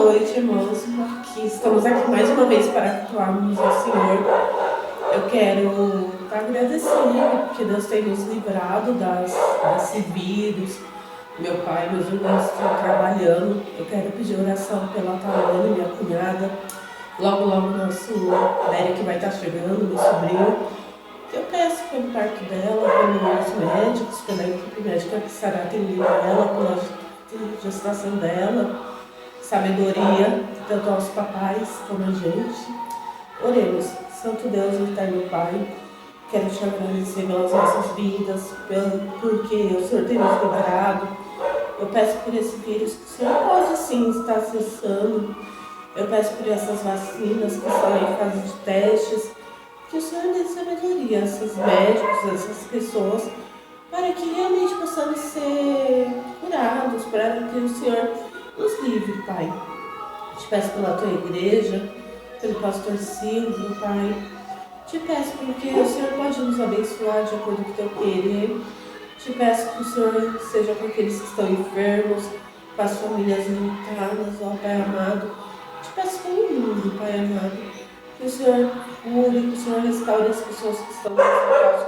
noite, irmãos, que estamos aqui mais uma vez para cultuarmos ao Senhor. Eu quero agradecer porque Deus tem nos livrado desse vírus. Meu pai e meus irmãos estão trabalhando. Eu quero pedir oração pela Tawane, minha cunhada. Logo, nosso Derek vai estar chegando, meu sobrinho. Eu peço pelo parto dela, pelos médicos, pela equipe médica que estará atendendo ela, pela gestação dela, sabedoria, tanto aos papais como a gente. Oremos. Santo Deus, eterno Pai, quero te agradecer pelas nossas vidas, porque o Senhor tem nos livrado. Eu peço por esse vírus que o Senhor pode sim estar cessando. Eu peço por essas vacinas que estão em fase de testes, que o Senhor dê sabedoria a esses médicos, a essas pessoas, para que realmente possamos ser curados, para que o Senhor nos livre, Pai. Te peço pela tua igreja, pelo pastor Silvio, Pai. Te peço porque o Senhor pode nos abençoar de acordo com o teu querer. Te peço que o Senhor seja com aqueles que estão enfermos, com as famílias limitadas, ó Pai amado. Te peço pelo mundo, Pai amado. Que o Senhor cure, que o Senhor restaure as pessoas que estão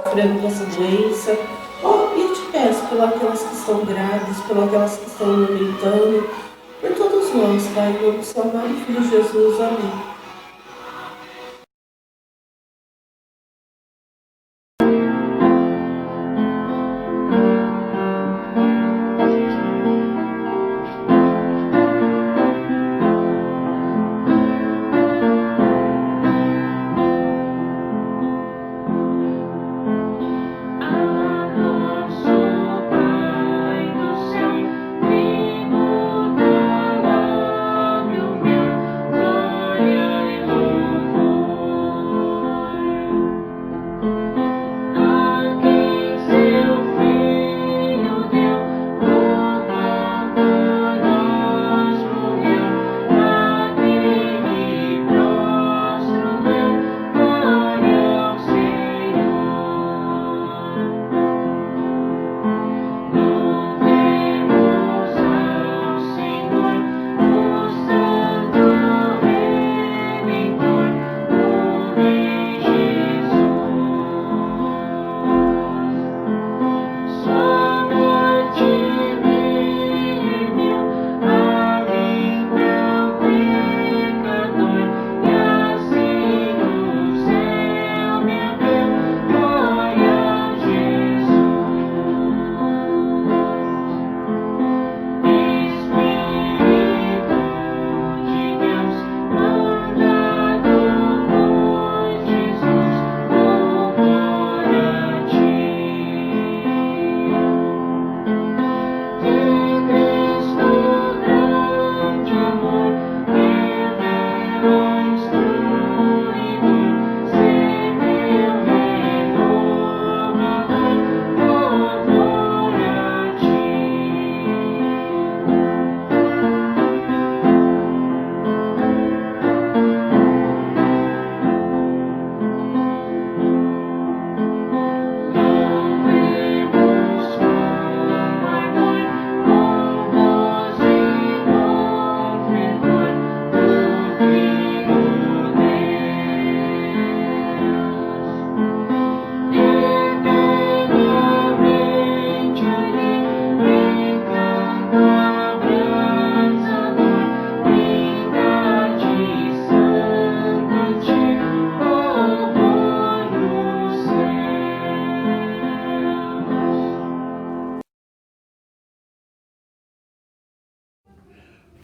sofrendo com essa doença. E eu te peço pelas que estão grávidas, pelas que estão amamentando, por todos nós, Pai, em nome do seu amado Filho Jesus. Amém.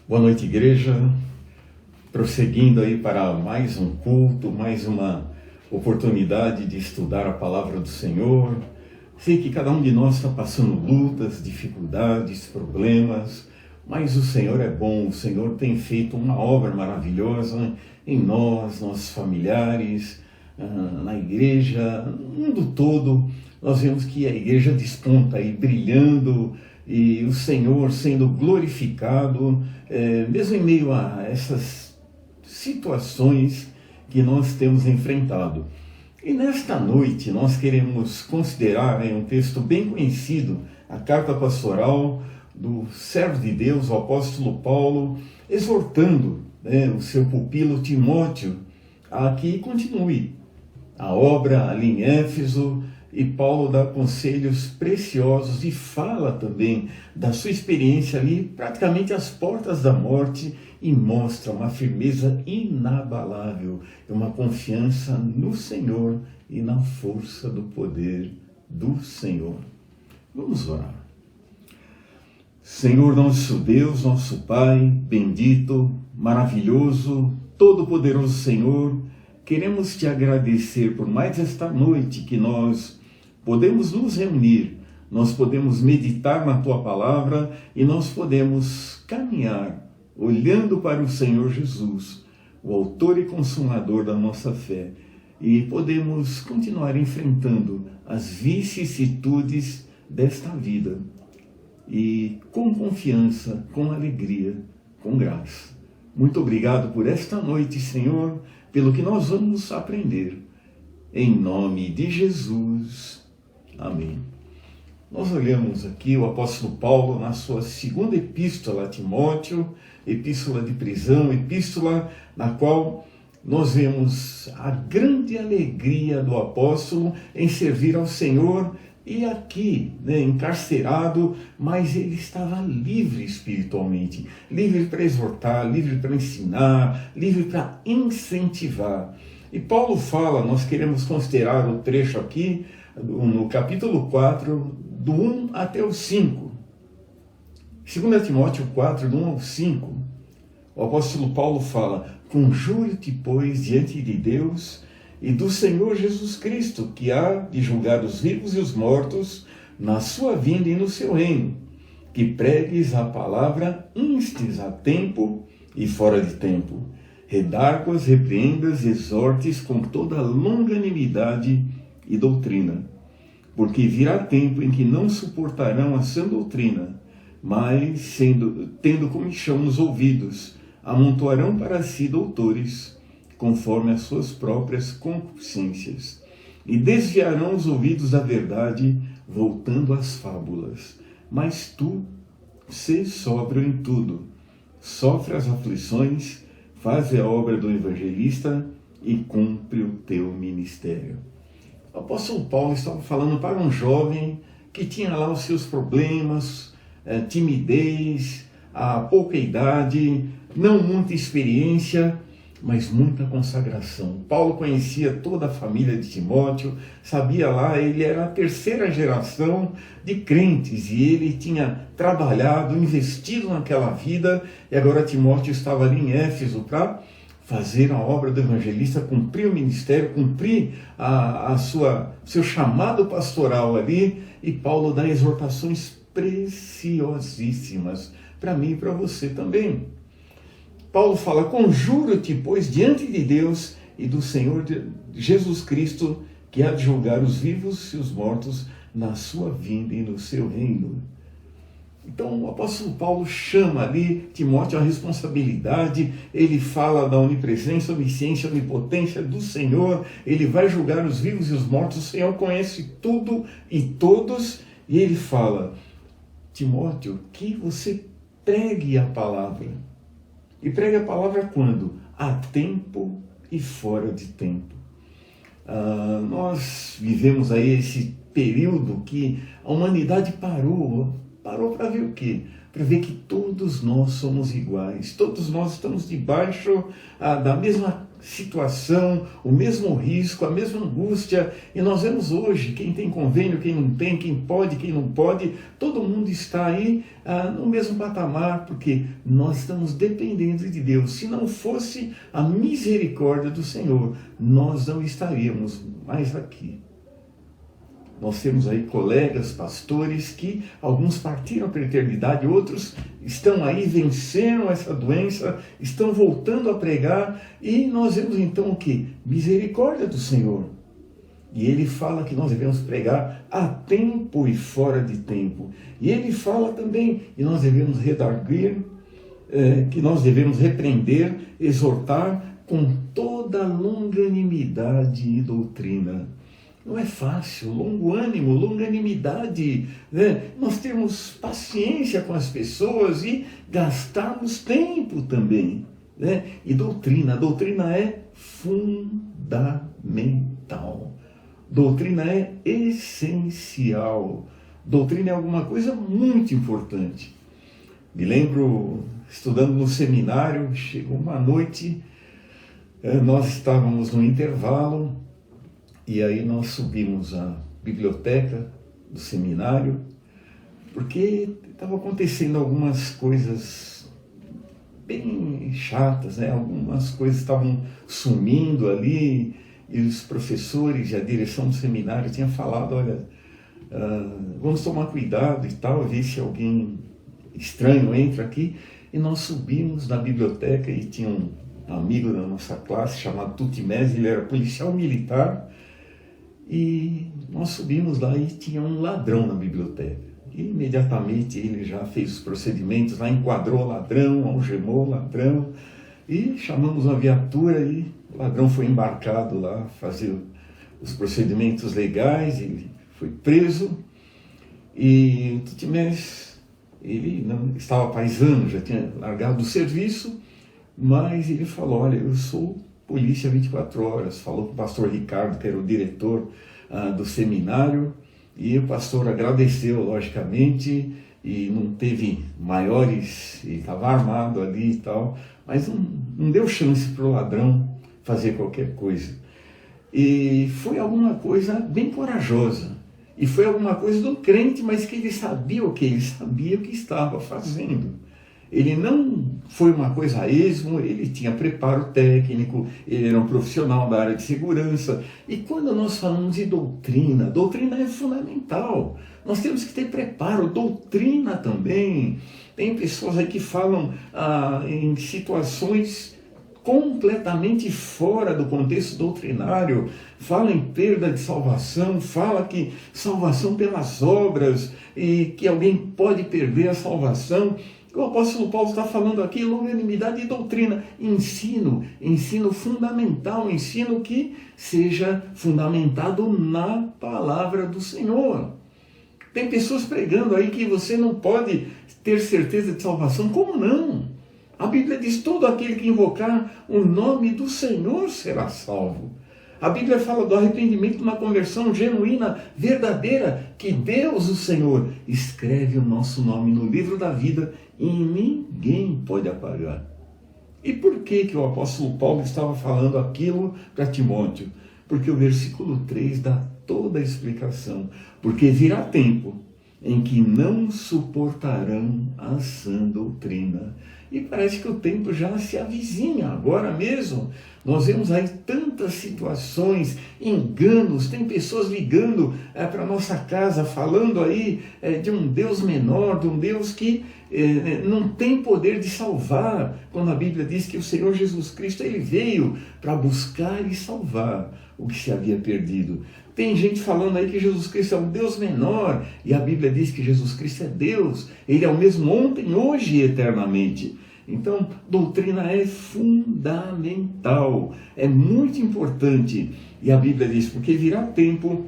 Boa noite, igreja. Prosseguindo aí para mais um culto, mais uma oportunidade de estudar a palavra do Senhor. Sei que cada um de nós está passando lutas, dificuldades, problemas, mas o Senhor é bom, o Senhor tem feito uma obra maravilhosa em nós, nossos familiares, na igreja, no mundo todo. Nós vemos que a igreja desponta aí, brilhando, e o Senhor sendo glorificado, mesmo em meio a essas situações que nós temos enfrentado. E nesta noite nós queremos considerar um texto bem conhecido, a Carta Pastoral, do servo de Deus, o apóstolo Paulo, exortando o seu pupilo Timóteo a que continue a obra ali em Éfeso, e Paulo dá conselhos preciosos e fala também da sua experiência ali, praticamente às portas da morte, e mostra uma firmeza inabalável, uma confiança no Senhor e na força do poder do Senhor. Vamos orar. Senhor nosso Deus, nosso Pai, bendito, maravilhoso, todo-poderoso Senhor, queremos te agradecer por mais esta noite que nós podemos nos reunir, nós podemos meditar na Tua Palavra e nós podemos caminhar olhando para o Senhor Jesus, o autor e consumador da nossa fé, e podemos continuar enfrentando as vicissitudes desta vida, e com confiança, com alegria, com graça. Muito obrigado por esta noite, Senhor, pelo que nós vamos aprender. Em nome de Jesus. Amém. Nós olhamos aqui o apóstolo Paulo na sua segunda epístola a Timóteo, epístola de prisão, epístola na qual nós vemos a grande alegria do apóstolo em servir ao Senhor, e aqui, encarcerado, mas ele estava livre espiritualmente, livre para exortar, livre para ensinar, livre para incentivar. E Paulo fala, nós queremos considerar o trecho aqui, no capítulo 4, do 1 até o 5. 2 Timóteo 4, do 1 ao 5, o apóstolo Paulo fala: conjuro-te, pois, diante de Deus e do Senhor Jesus Cristo, que há de julgar os vivos e os mortos na sua vinda e no seu reino, que pregues a palavra, instes a tempo e fora de tempo, redarguas, repreendas, exortes com toda longanimidade e doutrina, porque virá tempo em que não suportarão a sã doutrina, mas, tendo comichão nos ouvidos, amontoarão para si doutores, conforme as suas próprias concupiscências, e desviarão os ouvidos da verdade, voltando às fábulas. Mas tu, sê sóbrio em tudo, sofre as aflições, faz a obra do evangelista e cumpre o teu ministério. O apóstolo Paulo estava falando para um jovem que tinha lá os seus problemas, timidez, a pouca idade, não muita experiência, mas muita consagração. Paulo conhecia toda a família de Timóteo, sabia lá, ele era a terceira geração de crentes, e ele tinha trabalhado, investido naquela vida, e agora Timóteo estava ali em Éfeso para fazer a obra do evangelista, cumprir o ministério, cumprir seu chamado pastoral ali, e Paulo dá exortações preciosíssimas para mim e para você também. Paulo fala: conjuro-te, pois, diante de Deus e do Senhor Jesus Cristo, que há de julgar os vivos e os mortos na sua vinda e no seu reino. Então o apóstolo Paulo chama ali Timóteo à responsabilidade, ele fala da onipresença, onisciência, onipotência do Senhor, ele vai julgar os vivos e os mortos, o Senhor conhece tudo e todos, e ele fala: Timóteo, que você pregue a palavra. E pregue a palavra quando? A tempo e fora de tempo. Nós vivemos aí esse período que a humanidade parou para ver o quê? Para ver que todos nós somos iguais, todos nós estamos debaixo da mesma situação, o mesmo risco, a mesma angústia, e nós vemos hoje quem tem convênio, quem não tem, quem pode, quem não pode, todo mundo está aí no mesmo patamar, porque nós estamos dependendo de Deus. Se não fosse a misericórdia do Senhor, nós não estaríamos mais aqui. Nós temos aí colegas, pastores, que alguns partiram para a eternidade, outros estão aí, venceram essa doença, estão voltando a pregar, e nós vemos então o quê? Misericórdia do Senhor. E ele fala que nós devemos pregar a tempo e fora de tempo. E ele fala também que nós devemos redarguir, que nós devemos repreender, exortar com toda longanimidade e doutrina. Não é fácil, longo ânimo, longanimidade, né? Nós temos paciência com as pessoas e gastarmos tempo também, né? E doutrina, a doutrina é fundamental, doutrina é essencial, doutrina é alguma coisa muito importante. Me lembro, estudando no seminário, chegou uma noite, nós estávamos no intervalo, e aí nós subimos à biblioteca do seminário, porque estavam acontecendo algumas coisas bem chatas, né? Algumas coisas estavam sumindo ali, e os professores e a direção do seminário tinham falado, olha, vamos tomar cuidado e tal, ver se alguém estranho entra aqui. E nós subimos na biblioteca e tinha um amigo da nossa classe chamado Tutimés, ele era policial militar, e nós subimos lá e tinha um ladrão na biblioteca. E imediatamente ele já fez os procedimentos lá, enquadrou o ladrão, algemou o ladrão, e chamamos uma viatura e o ladrão foi embarcado lá, fazer os procedimentos legais, ele foi preso. E o Tutimés, ele não estava paisano, já tinha largado o serviço, mas ele falou, olha, eu sou polícia 24 horas, falou com o pastor Ricardo, que era o diretor do seminário, e o pastor agradeceu, logicamente, e não teve maiores, ele estava armado ali e tal, mas não deu chance para o ladrão fazer qualquer coisa. E foi alguma coisa bem corajosa, e foi alguma coisa do crente, mas que ele sabia o que estava fazendo. Ele não foi uma coisa a esmo, ele tinha preparo técnico, ele era um profissional da área de segurança. E quando nós falamos de doutrina, doutrina é fundamental. Nós temos que ter preparo, doutrina também. Tem pessoas aí que falam em situações completamente fora do contexto doutrinário, fala em perda de salvação, fala que salvação pelas obras e que alguém pode perder a salvação. O apóstolo Paulo está falando aqui, longanimidade e doutrina, ensino fundamental, ensino que seja fundamentado na palavra do Senhor. Tem pessoas pregando aí que você não pode ter certeza de salvação. Como não? A Bíblia diz, todo aquele que invocar o nome do Senhor será salvo. A Bíblia fala do arrependimento, uma conversão genuína, verdadeira, que Deus, o Senhor, escreve o nosso nome no livro da vida e ninguém pode apagar. E por que o apóstolo Paulo estava falando aquilo para Timóteo? Porque o versículo 3 dá toda a explicação. Porque virá tempo em que não suportarão a sã doutrina. E parece que o tempo já se avizinha, agora mesmo. Nós vemos aí tantas situações, enganos, tem pessoas ligando para a nossa casa, falando aí de um Deus menor, de um Deus que não tem poder de salvar, quando a Bíblia diz que o Senhor Jesus Cristo ele veio para buscar e salvar o que se havia perdido. Tem gente falando aí que Jesus Cristo é um Deus menor, e a Bíblia diz que Jesus Cristo é Deus, ele é o mesmo ontem, hoje e eternamente. Então, doutrina é fundamental, é muito importante. E a Bíblia diz, porque virá tempo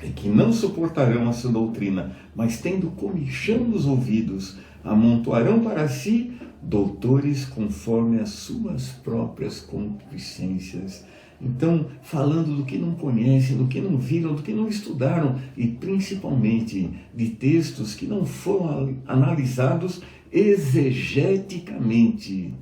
em que não suportarão essa doutrina, mas tendo comichão nos ouvidos, amontoarão para si doutores conforme as suas próprias concupiscências. Então, falando do que não conhecem, do que não viram, do que não estudaram, e principalmente de textos que não foram analisados exegeticamente,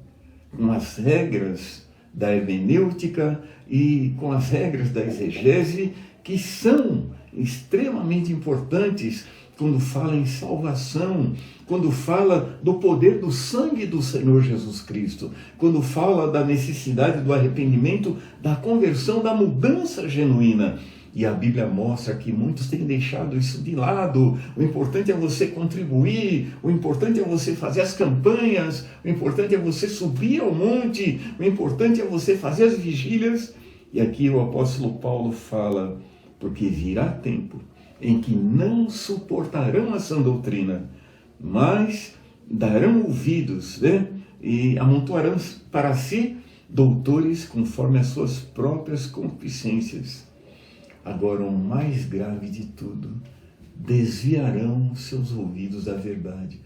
com as regras da hermenêutica e com as regras da exegese, que são extremamente importantes quando fala em salvação, quando fala do poder do sangue do Senhor Jesus Cristo, quando fala da necessidade do arrependimento, da conversão, da mudança genuína. E a Bíblia mostra que muitos têm deixado isso de lado. O importante é você contribuir, o importante é você fazer as campanhas, o importante é você subir ao monte, o importante é você fazer as vigílias. E aqui o apóstolo Paulo fala, porque virá tempo em que não suportarão a sã doutrina, mas darão ouvidos, né? E amontoarão para si doutores conforme as suas próprias concupiscências. Agora, o mais grave de tudo, desviarão os seus ouvidos da verdade.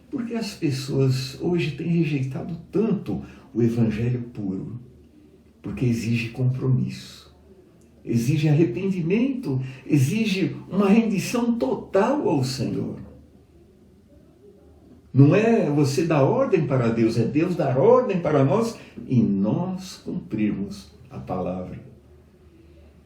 Porque as pessoas hoje têm rejeitado tanto o evangelho puro, porque exige compromisso, exige arrependimento, exige uma rendição total ao Senhor. Não é você dar ordem para Deus, é Deus dar ordem para nós e nós cumprirmos a palavra.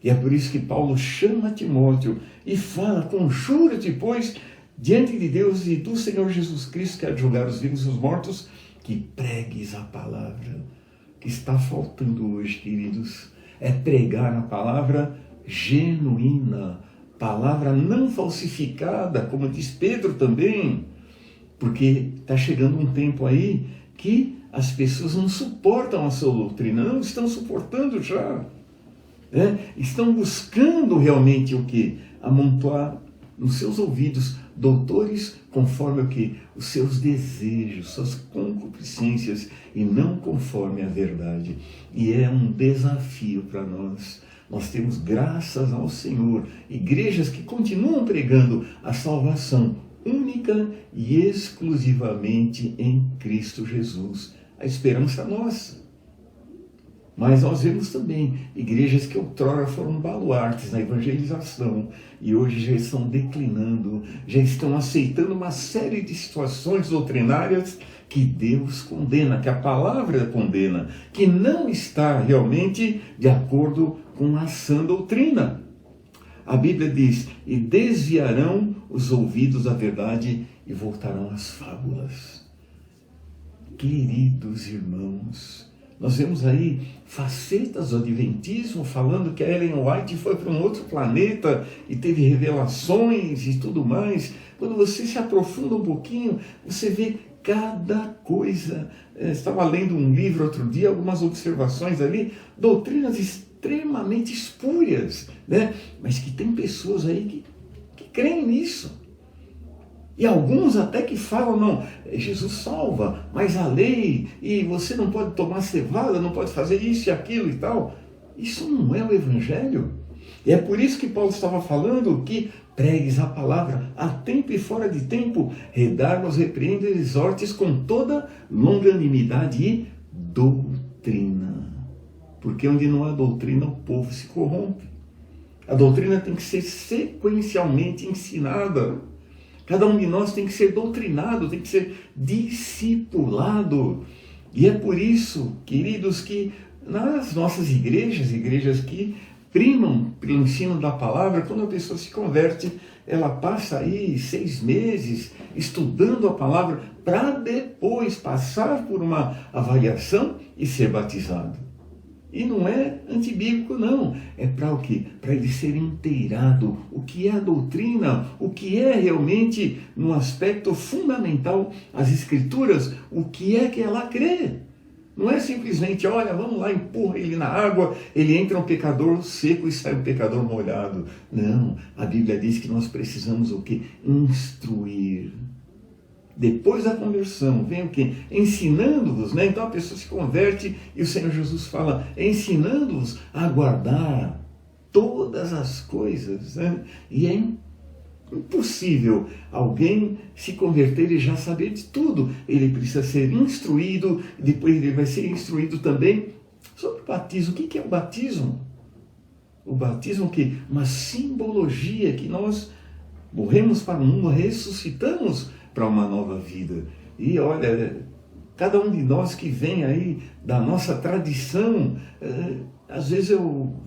E é por isso que Paulo chama Timóteo e fala, conjura-te, pois, diante de Deus e do Senhor Jesus Cristo, que há de julgar os vivos e os mortos, que pregues a palavra. O que está faltando hoje, queridos, é pregar a palavra genuína, palavra não falsificada, como diz Pedro também, porque está chegando um tempo aí que as pessoas não suportam a sua doutrina, não estão suportando já. Estão buscando realmente o que? Amontoar nos seus ouvidos doutores conforme o que? Os seus desejos, suas concupiscências e não conforme a verdade. E é um desafio para nós. Nós temos, graças ao Senhor, igrejas que continuam pregando a salvação única e exclusivamente em Cristo Jesus, a esperança nossa. Mas nós vemos também igrejas que outrora foram baluartes na evangelização e hoje já estão declinando, já estão aceitando uma série de situações doutrinárias que Deus condena, que a palavra condena, que não está realmente de acordo com a sã doutrina. A Bíblia diz, e desviarão os ouvidos da verdade e voltarão às fábulas. Queridos irmãos, nós vemos aí facetas do adventismo falando que a Ellen White foi para um outro planeta e teve revelações e tudo mais. Quando você se aprofunda um pouquinho, você vê cada coisa. Eu estava lendo um livro outro dia, algumas observações ali, doutrinas extremamente espúrias, né? Mas que tem pessoas aí que creem nisso. E alguns até que falam, não, Jesus salva, mas a lei, e você não pode tomar cevada, não pode fazer isso e aquilo e tal. Isso não é o Evangelho. E é por isso que Paulo estava falando que pregues a palavra a tempo e fora de tempo, redarmos, repreende e exortes com toda longanimidade e doutrina. Porque onde não há doutrina, o povo se corrompe. A doutrina tem que ser sequencialmente ensinada. Cada um de nós tem que ser doutrinado, tem que ser discipulado. E é por isso, queridos, que nas nossas igrejas que primam pelo ensino da palavra, quando a pessoa se converte, ela passa aí 6 meses estudando a palavra para depois passar por uma avaliação e ser batizado. E não é antibíblico, não. É para o quê? Para ele ser inteirado. O que é a doutrina? O que é realmente, no aspecto fundamental, as Escrituras? O que é que ela crê? Não é simplesmente, olha, vamos lá, empurra ele na água, ele entra um pecador seco e sai um pecador molhado. Não, a Bíblia diz que nós precisamos o quê? Instruir. Depois da conversão, vem o quê? Ensinando-vos, né? Então a pessoa se converte e o Senhor Jesus fala, ensinando-vos a guardar todas as coisas, né? E é impossível alguém se converter e já saber de tudo. Ele precisa ser instruído, depois ele vai ser instruído também sobre o batismo. O que é o batismo? O batismo que uma simbologia que nós morremos para o mundo, ressuscitamos para uma nova vida. E olha, cada um de nós que vem aí da nossa tradição, às vezes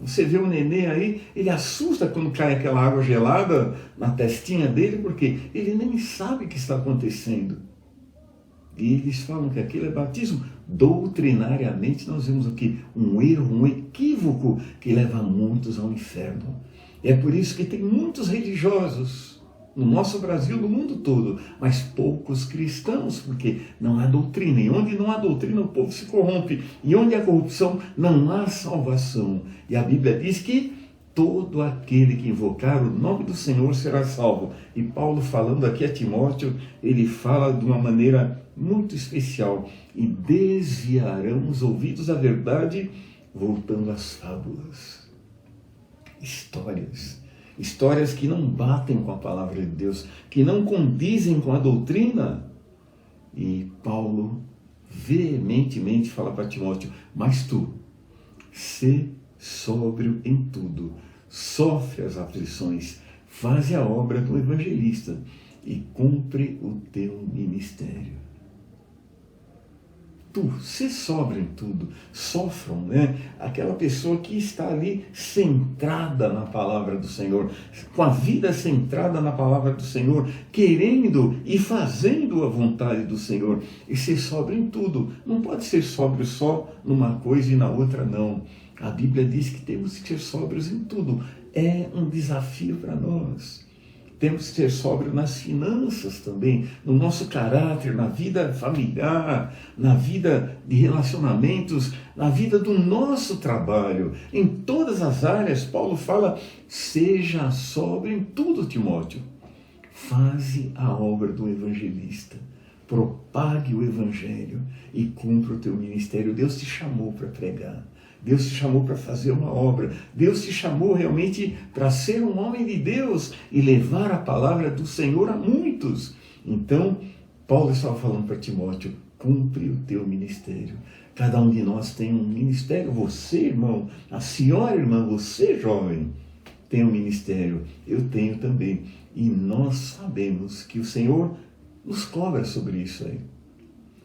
você vê um nenê aí, ele assusta quando cai aquela água gelada na testinha dele, porque ele nem sabe o que está acontecendo. E eles falam que aquilo é batismo. Doutrinariamente nós vemos aqui um erro, um equívoco que leva muitos ao inferno. É por isso que tem muitos religiosos no nosso Brasil, no mundo todo, mas poucos cristãos, porque não há doutrina. E onde não há doutrina, o povo se corrompe. E onde há corrupção, não há salvação. E a Bíblia diz que todo aquele que invocar o nome do Senhor será salvo. E Paulo, falando aqui a Timóteo, ele fala de uma maneira muito especial. E desviarão os ouvidos da verdade, voltando às fábulas. Histórias que não batem com a palavra de Deus, que não condizem com a doutrina. E Paulo veementemente fala para Timóteo: mas tu, sê sóbrio em tudo, sofre as aflições, faze a obra do evangelista e cumpre o teu ministério. Tu, sê sóbrio em tudo, sofram, né? Aquela pessoa que está ali centrada na palavra do Senhor, com a vida centrada na palavra do Senhor, querendo e fazendo a vontade do Senhor, e ser sóbrio em tudo. Não pode ser sóbrio só numa coisa e na outra não. A Bíblia diz que temos que ser sóbrios em tudo. É um desafio para nós. Temos que ser sóbrios nas finanças também, no nosso caráter, na vida familiar, na vida de relacionamentos, na vida do nosso trabalho. Em todas as áreas, Paulo fala: seja sóbrio em tudo, Timóteo. Faze a obra do evangelista, propague o evangelho e cumpra o teu ministério. Deus te chamou para pregar. Deus te chamou para fazer uma obra. Deus te chamou realmente para ser um homem de Deus e levar a palavra do Senhor a muitos. Então, Paulo estava falando para Timóteo: cumpre o teu ministério. Cada um de nós tem um ministério. Você, irmão, a senhora, irmã, você, jovem, tem um ministério. Eu tenho também. E nós sabemos que o Senhor nos cobra sobre isso aí.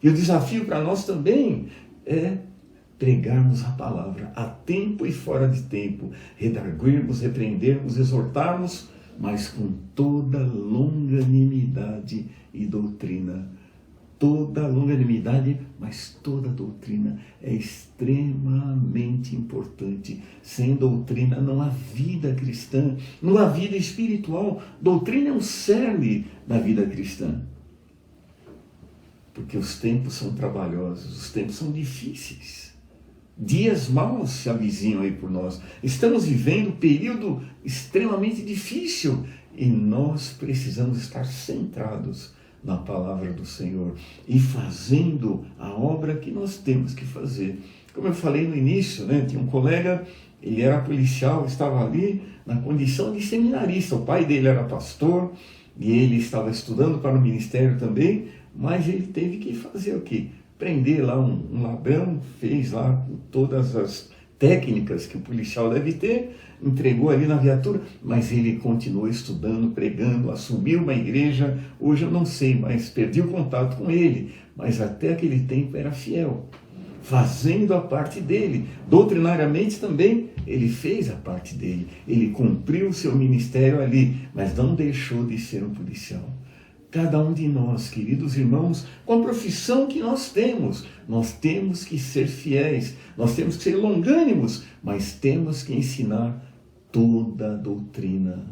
E o desafio para nós também é pregarmos a palavra a tempo e fora de tempo, redarguirmos, repreendermos, exortarmos, mas com toda longanimidade e doutrina. Toda longanimidade, mas toda doutrina é extremamente importante. Sem doutrina não há vida cristã, não há vida espiritual. Doutrina é um cerne da vida cristã. Porque os tempos são trabalhosos, os tempos são difíceis. Dias maus se avizinham aí por nós. Estamos vivendo um período extremamente difícil e nós precisamos estar centrados na palavra do Senhor e fazendo a obra que nós temos que fazer. Como eu falei no início, né, tinha um colega, ele era policial, estava ali na condição de seminarista. O pai dele era pastor e ele estava estudando para o ministério também, mas ele teve que fazer o quê? Prender lá um ladrão, fez lá todas as técnicas que o policial deve ter, entregou ali na viatura, mas ele continuou estudando, pregando, assumiu uma igreja. Hoje eu não sei, mas perdi o contato com ele, mas até aquele tempo era fiel, fazendo a parte dele. Doutrinariamente também ele fez a parte dele, ele cumpriu o seu ministério ali, mas não deixou de ser um policial. Cada um de nós, queridos irmãos, com a profissão que nós temos que ser fiéis, nós temos que ser longânimos, mas temos que ensinar toda a doutrina.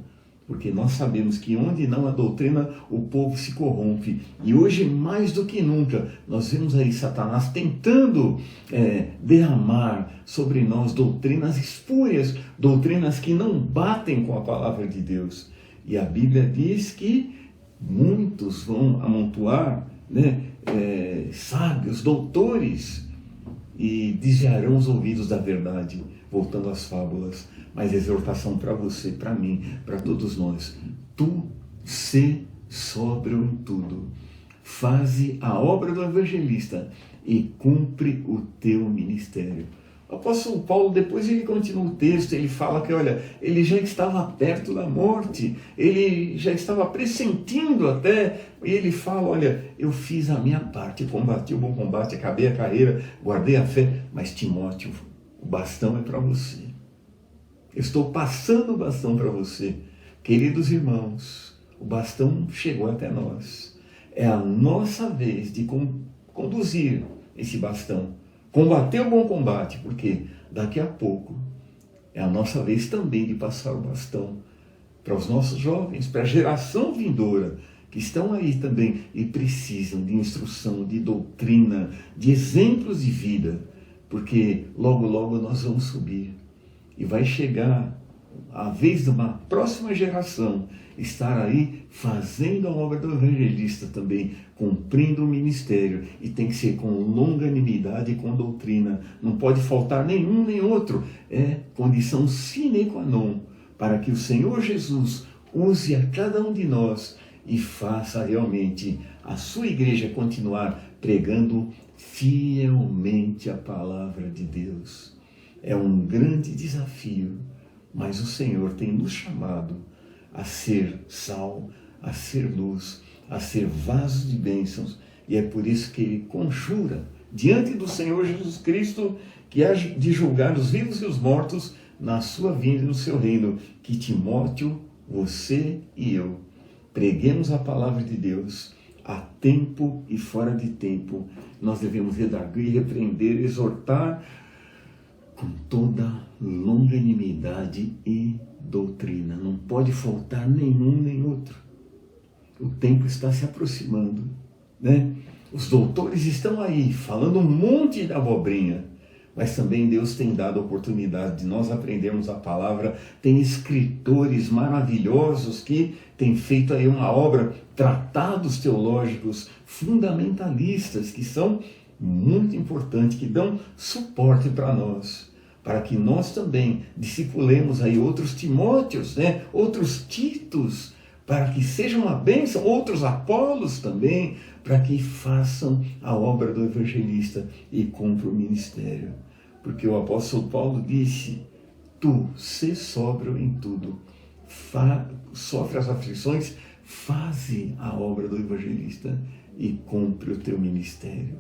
Porque nós sabemos que onde não há doutrina, o povo se corrompe. E hoje, mais do que nunca, nós vemos aí Satanás tentando derramar sobre nós doutrinas espúrias, doutrinas que não batem com a palavra de Deus. E a Bíblia diz que muitos vão amontoar, sábios, doutores, e desviarão os ouvidos da verdade, voltando às fábulas. Mas a exortação para você, para mim, para todos nós: tu sê sóbrio em tudo, faze a obra do evangelista e cumpre o teu ministério. O apóstolo Paulo, depois ele continua o texto, ele fala que, olha, ele já estava perto da morte, ele já estava pressentindo até, e ele fala: olha, eu fiz a minha parte, combati o bom combate, acabei a carreira, guardei a fé, mas Timóteo, o bastão é para você. Eu estou passando o bastão para você. Queridos irmãos, o bastão chegou até nós. É a nossa vez de conduzir esse bastão. Combater o bom combate, porque daqui a pouco é a nossa vez também de passar o bastão para os nossos jovens, para a geração vindoura, que estão aí também e precisam de instrução, de doutrina, de exemplos de vida, porque logo, logo nós vamos subir e vai chegar a vez de uma próxima geração estar aí fazendo a obra do evangelista também, cumprindo o ministério, e tem que ser com longanimidade e com doutrina. Não pode faltar nenhum nem outro. É condição sine qua non para que o Senhor Jesus use a cada um de nós e faça realmente a sua igreja continuar pregando fielmente a palavra de Deus. É um grande desafio, mas o Senhor tem nos chamado a ser sal, a ser luz, a ser vasos de bênçãos, e é por isso que Ele conjura diante do Senhor Jesus Cristo, que há de julgar os vivos e os mortos na sua vinda e no seu reino, que Timóteo, você e eu, preguemos a palavra de Deus a tempo e fora de tempo. Nós devemos redarguir, repreender, exortar com toda longanimidade e doutrina. Não pode faltar nenhum nem outro. O tempo está se aproximando, né? Os doutores estão aí falando um monte de abobrinha, mas também Deus tem dado a oportunidade de nós aprendermos a palavra. Tem escritores maravilhosos que têm feito aí uma obra, tratados teológicos fundamentalistas, que são muito importantes, que dão suporte para nós, para que nós também discipulemos aí outros Timóteos, né? Outros Titos, para que seja uma bênção, outros Apolos também, para que façam a obra do evangelista e cumpram o ministério. Porque o apóstolo Paulo disse: tu, sê sóbrio em tudo, sofre as aflições, faze a obra do evangelista e cumpre o teu ministério.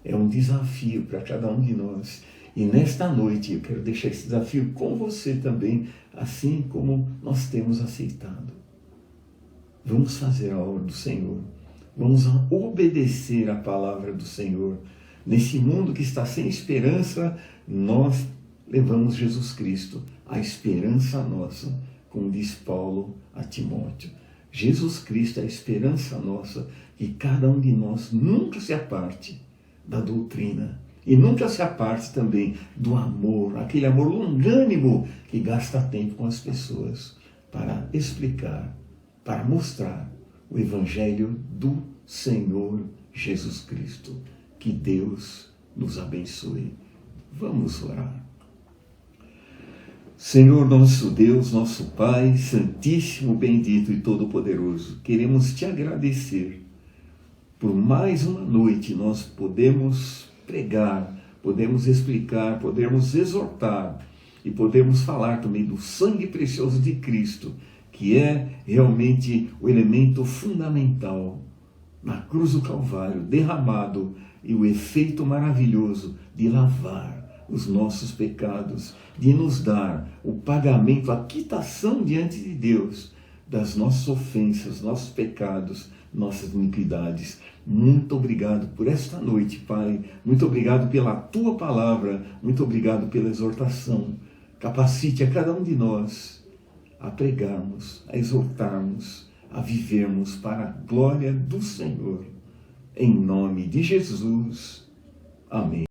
É um desafio para cada um de nós. E nesta noite eu quero deixar esse desafio com você também, assim como nós temos aceitado. Vamos fazer a obra do Senhor. Vamos obedecer a palavra do Senhor. Nesse mundo que está sem esperança, nós levamos Jesus Cristo, a esperança nossa, como diz Paulo a Timóteo. Jesus Cristo é a esperança nossa, que cada um de nós nunca se aparte da doutrina e nunca se aparte também do amor, aquele amor longânimo que gasta tempo com as pessoas para explicar, para mostrar o Evangelho do Senhor Jesus Cristo. Que Deus nos abençoe. Vamos orar. Senhor nosso Deus, nosso Pai, Santíssimo, bendito e todo-poderoso, queremos te agradecer por mais uma noite. Nós podemos pregar, podemos explicar, podemos exortar e podemos falar também do sangue precioso de Cristo, que é realmente o elemento fundamental na cruz do Calvário, derramado, e o efeito maravilhoso de lavar os nossos pecados, de nos dar o pagamento, a quitação diante de Deus das nossas ofensas, nossos pecados, nossas iniquidades. Muito obrigado por esta noite, Pai. Muito obrigado pela Tua palavra. Muito obrigado pela exortação. Capacite a cada um de nós a pregarmos, a exortarmos, a vivermos para a glória do Senhor. Em nome de Jesus. Amém.